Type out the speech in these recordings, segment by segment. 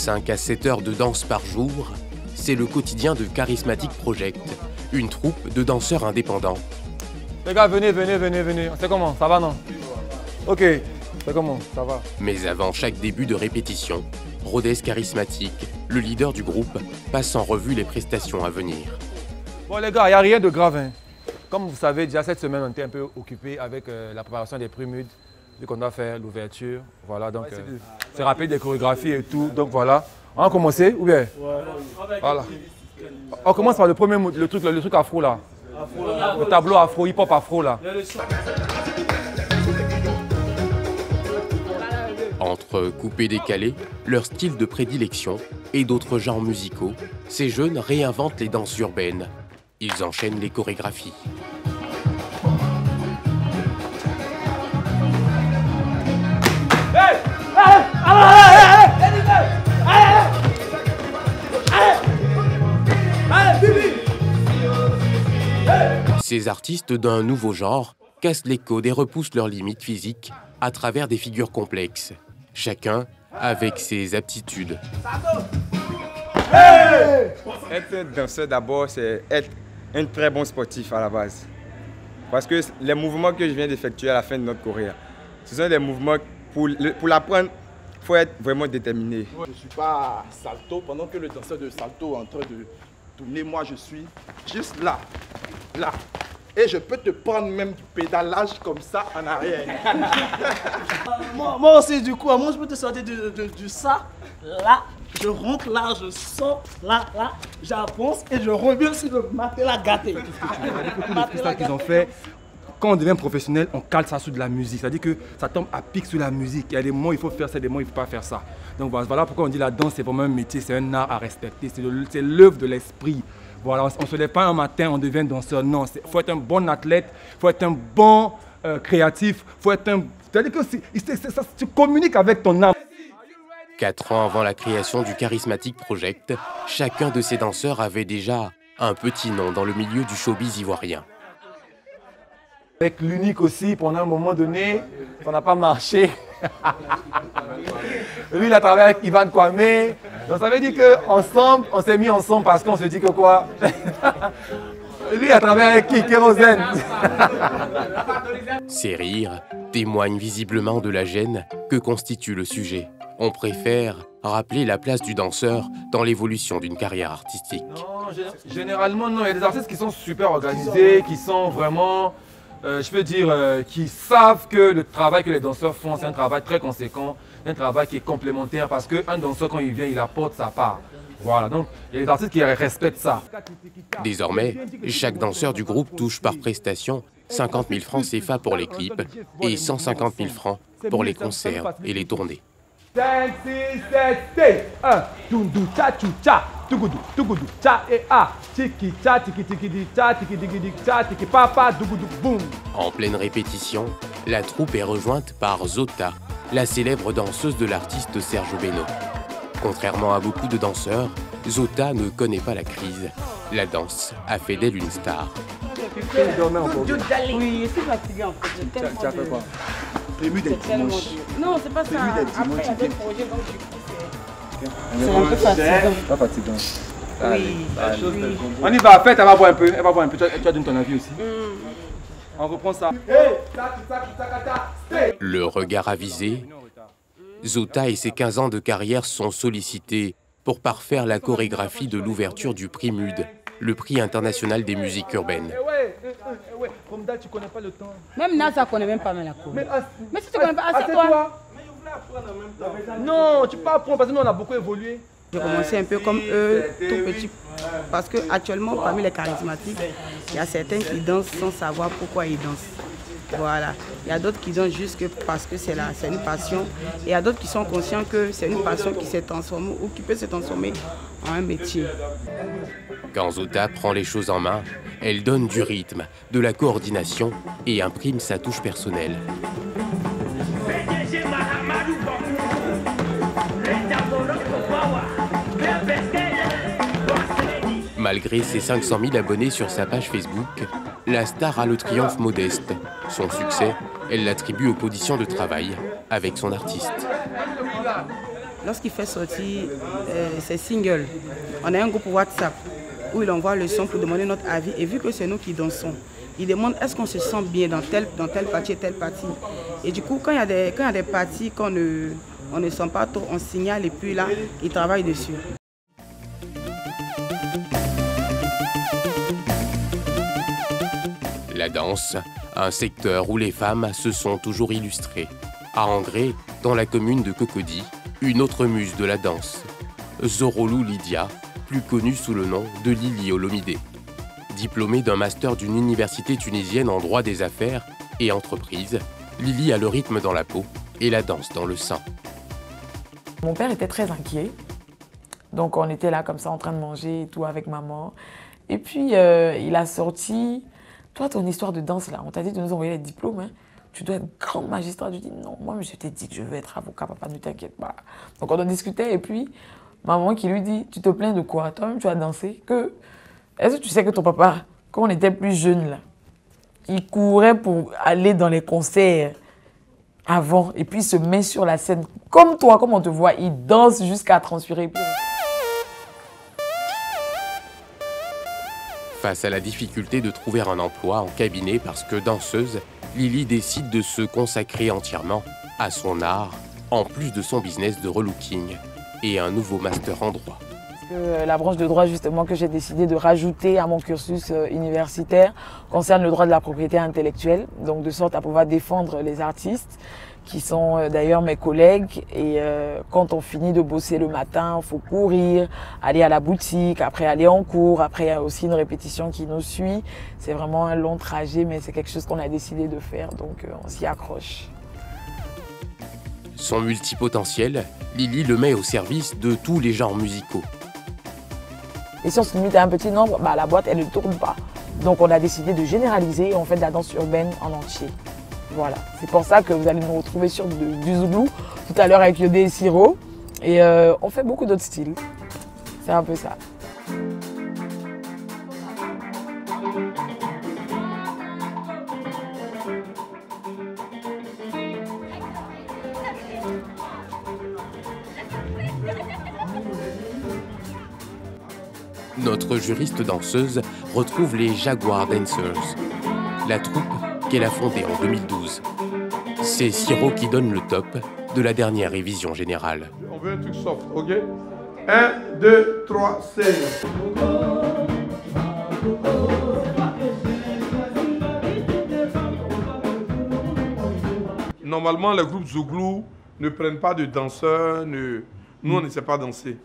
5 à 7 heures de danse par jour, c'est le quotidien de Charismatic Project, une troupe de danseurs indépendants. Les gars, venez. C'est comment? Ça va, non? Ok, c'est comment? Ça va. Mais avant chaque début de répétition, Rhodes Charismatic, le leader du groupe, passe en revue les prestations à venir. Bon les gars, il n'y a rien de grave. Hein. Comme vous savez, déjà cette semaine, on était un peu occupé avec la préparation des prémudes, vu qu'on doit faire l'ouverture. Voilà, donc c'est rapide, des chorégraphies et tout. Donc voilà. On va commencer ou bien? Voilà. On commence par le premier, le truc afro là. Le tableau afro, hip-hop afro là. Entre coupé-décalé, leur style de prédilection et d'autres genres musicaux, ces jeunes réinventent les danses urbaines. Ils enchaînent les chorégraphies. Ces artistes d'un nouveau genre cassent les codes et repoussent leurs limites physiques à travers des figures complexes, chacun avec ses aptitudes. Être danseur d'abord, c'est être un très bon sportif à la base. Parce que les mouvements que je viens d'effectuer à la fin de notre carrière, ce sont des mouvements, pour l'apprendre, il faut être vraiment déterminé. Je ne suis pas salto, pendant que le danseur de salto est en train de tourner, moi je suis juste là. Et je peux te prendre même du pédalage comme ça en arrière. moi aussi, du coup, moi je peux te sortir du ça, là, je rentre là, je sors là, j'avance et je reviens sur le matelas gâté. C'est ça qu'ils ont fait. Quand on devient professionnel, on cale ça sur de la musique. C'est-à-dire que ça tombe à pic sur la musique. Il y a des moments où il faut faire ça, des moments où il ne faut pas faire ça. Donc voilà pourquoi on dit la danse, c'est vraiment un métier, c'est un art à respecter. C'est l'œuvre de l'esprit. Voilà, on ne se lève pas un matin, on devient danseur. Non, il faut être un bon athlète, il faut être un bon créatif, il faut être un... C'est-à-dire que tu communiques avec ton âme. 4 ans avant la création du Charismatic Project, chacun de ces danseurs avait déjà un petit nom dans le milieu du showbiz ivoirien. Avec l'unique aussi, pendant un moment donné, ça n'a pas marché. Lui, il a travaillé avec Ivan Kwame. Donc ça veut dire qu'ensemble, on s'est mis ensemble parce qu'on se dit que quoi? Lui, il a travaillé avec qui? Kérosène. Ces rires témoignent visiblement de la gêne que constitue le sujet. On préfère rappeler la place du danseur dans l'évolution d'une carrière artistique. Non, généralement, non. Il y a des artistes qui sont super organisés, qui sont vraiment... je peux dire, qui savent que le travail que les danseurs font, c'est un travail très conséquent, un travail qui est complémentaire parce qu'un danseur, quand il vient, il apporte sa part. Voilà, donc il y a des artistes qui respectent ça. Désormais, chaque danseur du groupe touche par prestation 50 000 francs CFA pour les clips et 150 000 francs pour les concerts et les tournées. 5, 6, 7, 1, tundu, cha, chu, cha, tugudu, cha, et a, tiki, cha, tiki, tiki, di, cha, tiki, tiki, di, cha, tiki, papa, dugudu, boum. En pleine répétition, la troupe est rejointe par Zota, la célèbre danseuse de l'artiste Serge Beno. Contrairement à beaucoup de danseurs, Zota ne connaît pas la crise. La danse a fait d'elle une star. Oui, c'est fatigué en fait. Tu as fait quoi? Prému des dimanches. Non, c'est pas ça. Prému des Après, il y a dimanches. d'autres projets, donc du coup, c'est un peu fatigant. Pas fatigant. Oui. On y va, faites, elle va boire un peu. Elle va boire un peu. Tu as donné ton avis aussi. On reprend ça. Le regard avisé, Zota et ses 15 ans de carrière sont sollicités pour parfaire la chorégraphie de l'ouverture du prix MUD, le prix international des musiques urbaines. Tu connais pas le temps. Même Nasa ne connaît même pas la cour. Mais si tu connais pas, assieds-toi. Non, tu peux apprendre parce que nous on a beaucoup évolué. J'ai commencé un peu comme eux, tout petit, parce qu'actuellement, parmi les charismatiques, il y a certains qui dansent sans savoir pourquoi ils dansent. Voilà. Il y a d'autres qui dansent juste parce que c'est une passion. Et il y a d'autres qui sont conscients que c'est une passion qui s'est transformée ou qui peut se transformer en un métier. Quand Zota prend les choses en main, elle donne du rythme, de la coordination et imprime sa touche personnelle. Malgré ses 500 000 abonnés sur sa page Facebook, la star a le triomphe modeste. Son succès, elle l'attribue aux conditions de travail avec son artiste. lorsqu'il fait sortir ses singles, on a un groupe WhatsApp où il envoie le son pour demander notre avis. Et vu que c'est nous qui dansons, il demande est-ce qu'on se sent bien dans telle partie et telle partie. Et du coup, quand il y a des parties qu'on ne sent pas trop, on signale et puis là, il travaille dessus. La danse, un secteur où les femmes se sont toujours illustrées. À Angré, dans la commune de Cocody, une autre muse de la danse, Zorolou Lydia, plus connue sous le nom de Lili Olomidé. Diplômée d'un master d'une université tunisienne en droit des affaires et entreprises, Lili a le rythme dans la peau et la danse dans le sang. Mon père était très inquiet, donc on était là comme ça en train de manger et tout avec maman. Et puis il a sorti, toi ton histoire de danse là, on t'a dit de nous envoyer les diplômes, hein. Tu dois être grand magistrat. Je dis non, moi je t'ai dit que je veux être avocat, papa ne t'inquiète pas. Donc on en discutait et puis maman qui lui dit, tu te plains de quoi? Toi-même tu as dansé. Est-ce que tu sais que ton papa, quand on était plus jeune là, il courait pour aller dans les concerts avant et puis il se met sur la scène comme toi, comme on te voit, il danse jusqu'à transpirer. Face à la difficulté de trouver un emploi en cabinet parce que danseuse, Lili décide de se consacrer entièrement à son art, en plus de son business de relooking et un nouveau master en droit. La branche de droit justement que j'ai décidé de rajouter à mon cursus universitaire concerne le droit de la propriété intellectuelle, donc de sorte à pouvoir défendre les artistes qui sont d'ailleurs mes collègues. Et quand on finit de bosser le matin, il faut courir, aller à la boutique, après aller en cours, après il y a aussi une répétition qui nous suit. C'est vraiment un long trajet, mais c'est quelque chose qu'on a décidé de faire, donc on s'y accroche. Son multipotentiel, Lili le met au service de tous les genres musicaux. Et si on se limite à un petit nombre, bah, la boîte elle ne tourne pas. Donc on a décidé de généraliser et on fait de la danse urbaine en entier. Voilà, c'est pour ça que vous allez nous retrouver sur du Zouglou tout à l'heure avec Yodé et Siro. Et on fait beaucoup d'autres styles. C'est un peu ça. Notre juriste danseuse retrouve les Jaguar Dancers, la troupe qu'elle a fondée en 2012. C'est Siro qui donne le top de la dernière révision générale. On veut un truc soft, ok? 1, 2, 3, 16. Normalement, les groupes Zouglou ne prennent pas de danseurs. Nous, on ne sait pas danser.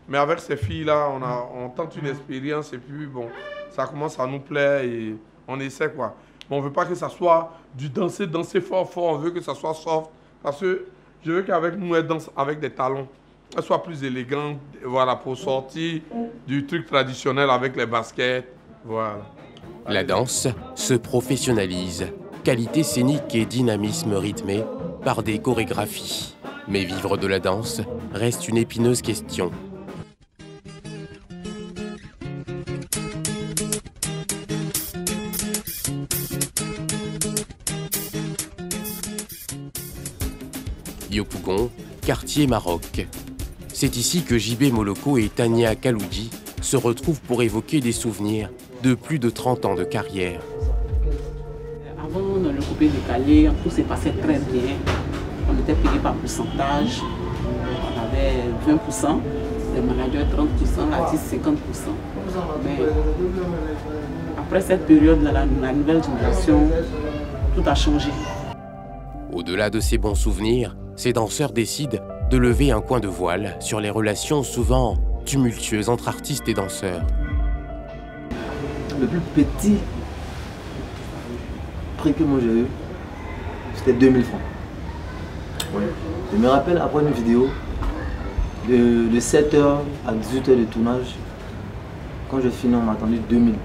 Mais avec ces filles-là, on tente une expérience et puis bon, ça commence à nous plaire et on essaie quoi. Mais on ne veut pas que ça soit du danser fort, on veut que ça soit soft. Parce que je veux qu'avec nous, elles dansent avec des talons. Elles soient plus élégantes, voilà, pour sortir du truc traditionnel avec les baskets, voilà. La danse se professionnalise. Qualité scénique et dynamisme rythmé par des chorégraphies. Mais vivre de la danse reste une épineuse question. Yopougon, quartier Maroc. C'est ici que JB Moloko et Tania Kaloudji se retrouvent pour évoquer des souvenirs de plus de 30 ans de carrière. Avant, dans le coupé décalé, tout s'est passé très bien. On était payé par pourcentage. On avait 20%, les managers 30%, l'artiste 50%. Mais après cette période, la nouvelle génération, tout a changé. Au-delà de ces bons souvenirs, ces danseurs décident de lever un coin de voile sur les relations souvent tumultueuses entre artistes et danseurs. Le plus petit prix que moi j'ai eu, c'était 2000 francs. Ouais. Je me rappelle après une vidéo de 7h à 18h de tournage. Quand je finis, on m'a attendu 2000.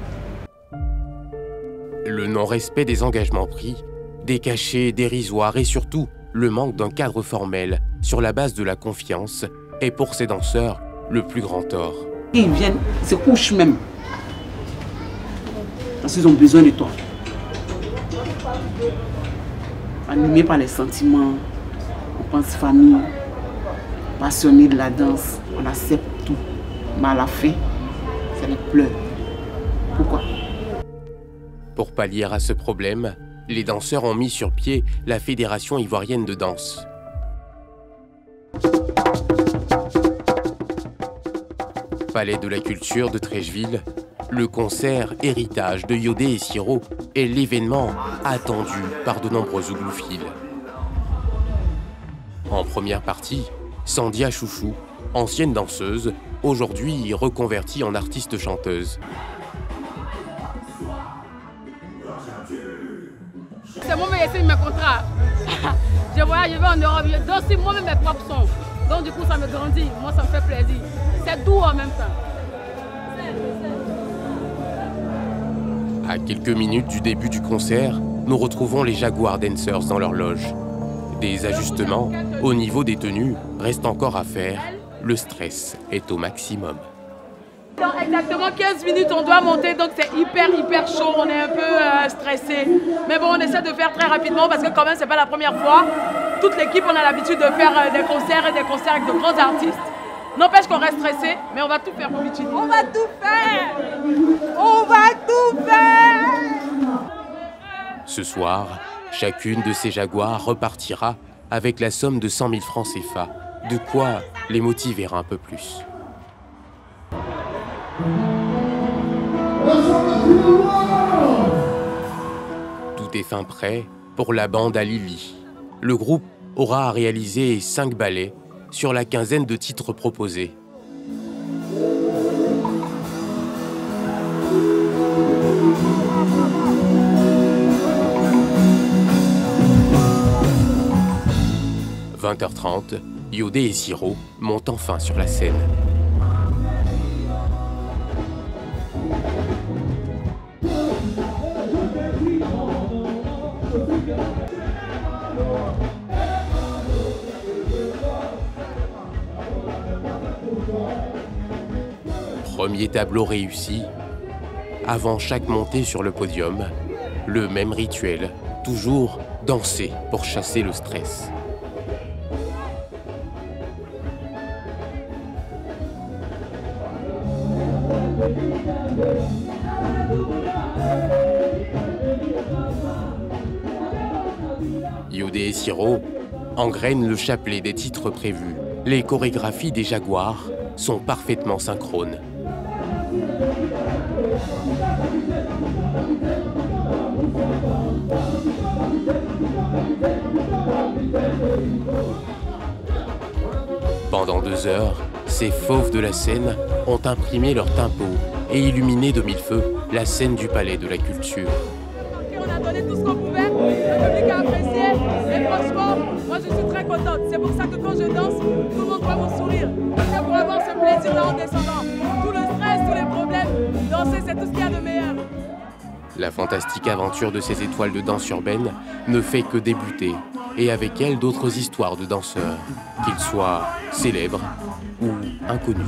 Le non-respect des engagements pris, des cachets dérisoires et surtout le manque d'un cadre formel sur la base de la confiance est pour ces danseurs le plus grand tort. Ils viennent, ils se couchent même. Parce qu'ils ont besoin de toi. Animés par les sentiments, on pense famille. passionnés de la danse, on accepte tout. Mais à la fin, c'est les pleurs. Pourquoi? Pour pallier à ce problème, les danseurs ont mis sur pied la Fédération ivoirienne de danse. Palais de la culture de Treichville, le concert Héritage de Yodé et Siro est l'événement attendu par de nombreux zouglouphiles. En première partie, Sandia Chouchou, ancienne danseuse, aujourd'hui reconvertie en artiste chanteuse. C'est moi-même qui ai signé mes contrats. Je voyage, je vais en Europe, je danse moi-même mes propres sons. Donc du coup, ça me grandit, moi ça me fait plaisir. C'est doux en même temps. À quelques minutes du début du concert, nous retrouvons les Jaguar Dancers dans leur loge. Des ajustements au niveau des tenues restent encore à faire. Le stress est au maximum. Dans exactement 15 minutes, on doit monter, donc c'est hyper chaud, on est un peu stressé. Mais bon, on essaie de faire très rapidement parce que quand même, c'est pas la première fois. Toute l'équipe, on a l'habitude de faire des concerts et des concerts avec de grands artistes. N'empêche qu'on reste stressé, mais on va tout faire pour Bichini. On va tout faire! On va tout faire! Ce soir, chacune de ces Jaguars repartira avec la somme de 100 000 francs CFA. De quoi les motiver un peu plus. Tout est fin prêt pour la bande à Lili. Le groupe aura à réaliser 5 ballets sur la quinzaine de titres proposés. « 20h30, Yodé et Siro montent enfin sur la scène. Premier tableau réussi. Avant chaque montée sur le podium, le même rituel, toujours danser pour chasser le stress. Yodé et Siro engrainent le chapelet des titres prévus. Les chorégraphies des Jaguars sont parfaitement synchrones. Pendant 2 heures, ces fauves de la scène ont imprimé leur tempo et illuminé de mille feux la scène du Palais de la Culture. On a donné tout ce qu'on pouvait, le public a apprécié et franchement, moi je suis très contente. C'est pour ça que quand je danse, tout le monde voit mon sourire. C'est pour avoir ce plaisir-là en descendant. Tout le stress, tous les problèmes, danser c'est tout ce qu'il y a de meilleur. La fantastique aventure de ces étoiles de danse urbaine ne fait que débuter, et avec elle d'autres histoires de danseurs, qu'ils soient célèbres ou inconnus.